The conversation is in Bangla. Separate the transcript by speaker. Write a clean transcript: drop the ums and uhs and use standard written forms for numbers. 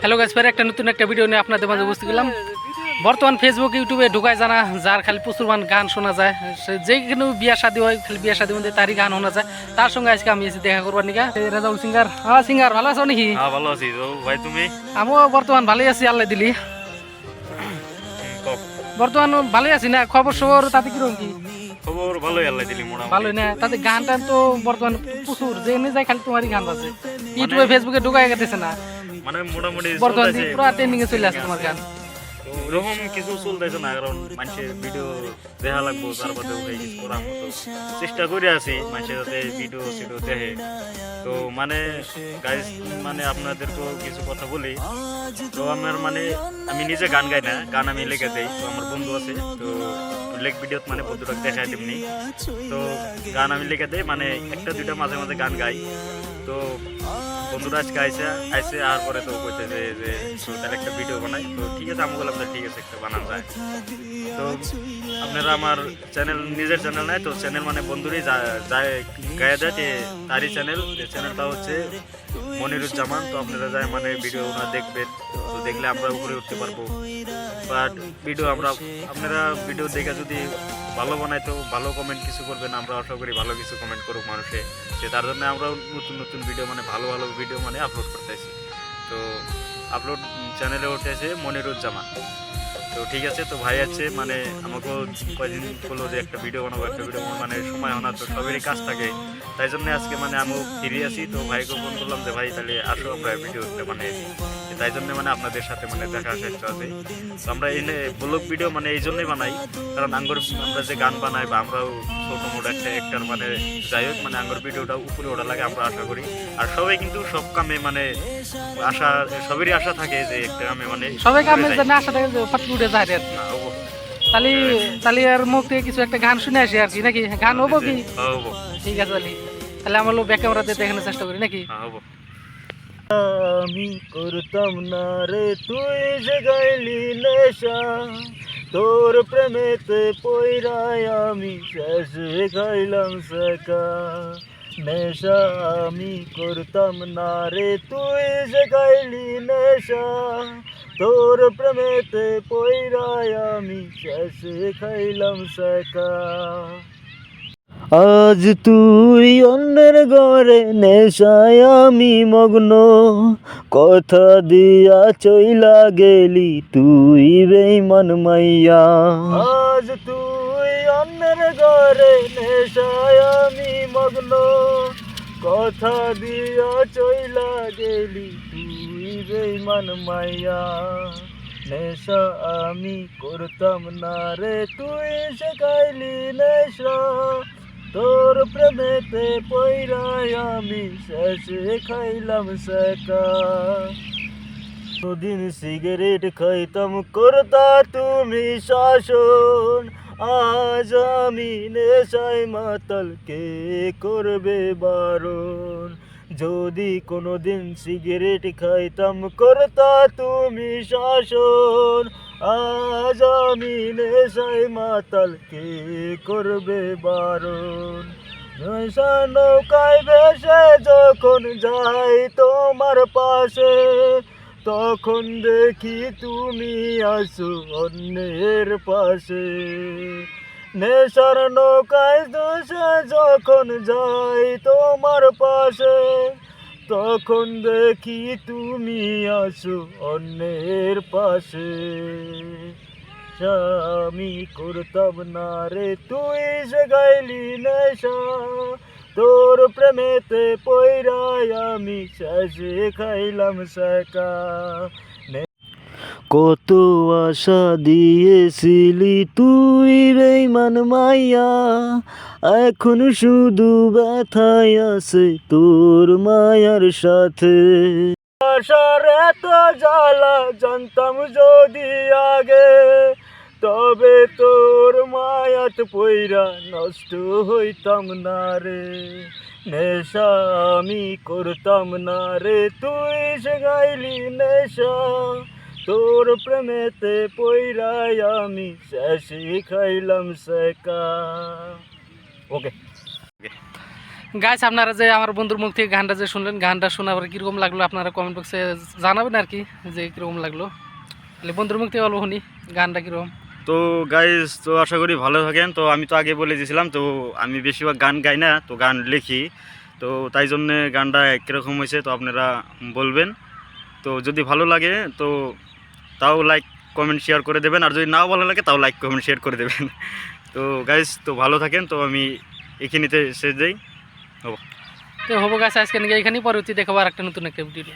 Speaker 1: হ্যালো গাইস, ফের একটা নতুন একটা ভিডিও নিয়ে আপনাদের মাঝে উপস্থিত হলাম। বর্তমান ফেসবুক ইউটিউবে ঢুকায় জানা যার খালি প্রচুর গান শোনা যায়, যে কোনো বিয়া শাদী হয় খালি বিয়া শাদী মধ্যে তারই গান শোনা যায়। তার সঙ্গে আজকে আমি এসে দেখা করবার নিকা। রাজাউল সিঙ্গার, হ্যাঁ সিঙ্গার ভালো আছো নাকি?
Speaker 2: হ্যাঁ ভালো আছি তো ভাই, তুমি?
Speaker 1: আমিও বর্তমান ভালোই আছি, আল্লাহ দিলি। বর্তমান ভালোই আছি না, খবর সবর তাতে কিরকম কি
Speaker 2: খবর? ভালোই, আল্লাহ দিলি মোটামুটি
Speaker 1: ভালোই না। তাতে গান টান তো বর্তমান প্রচুর, যেখানে যাই খালি তোমারই গান আছে, ইউটিউবে ফেসবুকে ঢুকায় গেছে না,
Speaker 2: মানে মোটামুটি
Speaker 1: বর্তমান
Speaker 2: চলতেছে।
Speaker 1: পুরো ট্রেন্ডিং এ চলে আসছে তোমার গান।
Speaker 2: ওরকম কিছু চলতেছে না, কারণ মানুষের ভিডিও দেখা লাগবো, তার বাদে উঠে কিছু করার মতো চেষ্টা করে আছি মানুষের যাতে ভিডিও সিডিও দেখে। তো মানে গাইজ, মানে আপনাদেরকেও কিছু কথা বলি। তো আমার মানে আমি নিজে গান গাই না, গান আমি লেখে দেই। তো আমার বন্ধু আছে, তো লেখ ভিডিওত মানে বন্ধুটাকে দেখাই তেমনি। তো গান আমি লেখে দেই, মানে একটা দুইটা মাঝে মাঝে গান গাই। তো বন্ধুরা আজকে আইসে আর পরে তো কইতে যে তার একটা ভিডিও বানাই। তো ঠিক আছে, আমি বললাম ঠিক আছে, একটা বানানো যায়। তো আপনারা আমার চ্যানেল, নিজের চ্যানেল নাই তো, চ্যানেল মানে বন্ধুরই যায় গায়ে দেয়, তারই চ্যানেলটা হচ্ছে মনিরুজ্জামান। তো আপনারা যায় মানে ভিডিও ওনারা দেখবেন, তো দেখলে আমরা উপরে উঠতে পারবো। বাট ভিডিও আপনারা ভিডিও দেখে যদি ভালো বানায় তো ভালো কমেন্ট কিছু করবেন, আমরা আশা করি ভালো কিছু কমেন্ট করুক মানুষে, যে তার জন্য আমরা নতুন নতুন ভিডিও মানে ভালো ভালো ভিডিও মানে আপলোড করতেছি। তো আপলোড চ্যানেলে উঠেছে মনিরুজ্জামান। তো ঠিক আছে, তো ভাই আছে মানে আমাকেও কয়েকদিন বললো যে একটা ভিডিও বানাবো, মানে সময় হয় না, তো সবেরই কাজ থাকে। তাই জন্য আজকে মানে আমিও ফিরে আসি। তো ভাইকে ফোন করলাম যে ভাই তাহলে আসো আমরা ভিডিও মানে, তাই জন্য মানে আপনাদের সাথে মানে দেখা চেষ্টা আছে। তো আমরা এই ব্লগ ভিডিও মানে এই জন্যই বানাই, কারণ আমরা যে গান বানাই বা আমরাও ছোটো মোটো একটা একটার মানে যাই হোক, মানে আঙ্গর ভিডিওটা উপরে ওঠা লাগে আমরা আশা করি। আর সবাই কিন্তু সব কামে মানে সবেরই আশা থাকে যে একটা কামে মানে
Speaker 1: সবাই কামে জানে, আশা থাকে যে ফাটকে উঠে যায়। তাহলে তাহলে আর মুখ থেকে কিছু একটা গান শুনে আসি আর কি, নাকি গান হবো কি? ঠিক আছে, তাহলে আমার লোক ব্যাক ক্যামেরাতে দেখানোর চেষ্টা করি নাকি।
Speaker 2: আমি করতাম না রে তুই যে গাইলি নেশা, তোর প্রেমেতে পইরাই আমি শেষে খাইলাম সেকা। নেশা আমি করতাম না রে তুই যে গাইলি নেশা, তোর প্রেমেতে পইরাই আমি শেষে খাইলাম সেকা। আজ তুই অন্যের ঘরে নেশায় আমি মগ্ন, কথা দিয়া চইলা গেলি তুই বেঈমান মাইয়া। আজ তুই অন্যের ঘরে নেশায় আমি মগ্ন, কথা দিয়া চইলা গেলি তুই বেঈমান মাইয়া। নেশা আমি করতাম না রে তুই শেখাইলি নেশা, তোর প্রেমেতে পইরাই আমি শেষে খাইলাম সেকা। দিন সিগারেট খাইতাম করতা তুমি শাসন, আজ আমি নেশায় মাতাল কে করবে বারণ। যদি কোনোদিন সিগারেট খাইতাম করতা তুমি শাসন, আজ আমি নেশায় মাতাল কে করবে বারণ। নেশা নৌকায় ভেসে যখন যাই তোমার পাশে, তখন দেখি তুমি আসো অন্যের পাশে। নেশার নৌকায় ভেসে যখন যাই তোমার পাশে, তখন দেখি তুমি আসো অন্যের পাশে। আমি করতাম না রে তুই যে গাইলি নেশা, তোর প্রেমেতে পইরাই আমি শেষে খাইলাম সেকা। কত আশা দিয়েছিলি তুই বেঈমান মাইয়া, এখন শুধু ব্যথায় আছে তোর মায়ার সাথে। আশার এত জ্বালা জানতাম যদি আগে, তবে তোর মায়াত পইরা নষ্ট হইতাম না রে। নেশা আমি করতাম না রে তুই সে গাইলি নেশা, তোর প্রেমেতে পইরাই আমি শেষে খাইলাম সেকা। ওকে।
Speaker 1: গাইস আপনারা যে আমার বন্ধুর মুখ থেকে গানটা যে শুনলেন, গানটা শোনার পরে কীরকম লাগলো আপনারা কমেন্ট বক্সে জানাবেন আর কি, যে কীরকম লাগলো। তাহলে বন্ধুর মুখ থেকে বলবো শুনি গানটা কীরকম।
Speaker 2: তো গাইস, তো আশা করি ভালো থাকেন। তো আমি তো আগে বলে দিয়েছিলাম, তো আমি বেশিরভাগ গান গাই না, তো গান লিখি। তো তাই জন্যে গানটা কীরকম হয়েছে তো আপনারা বলবেন। তো যদি ভালো লাগে তো তাও লাইক কমেন্ট শেয়ার করে দেবেন, আর যদি নাও ভালো লাগে তাও লাইক কমেন্ট শেয়ার করে দেবেন। তো গাইস, তো ভালো থাকেন। তো আমি এখানেতে শেষ দেই।
Speaker 1: তো হবো গাছ আজকে এখানেই, পরবর্তী দেখাবো আর একটা নতুন একটা ভিডিও।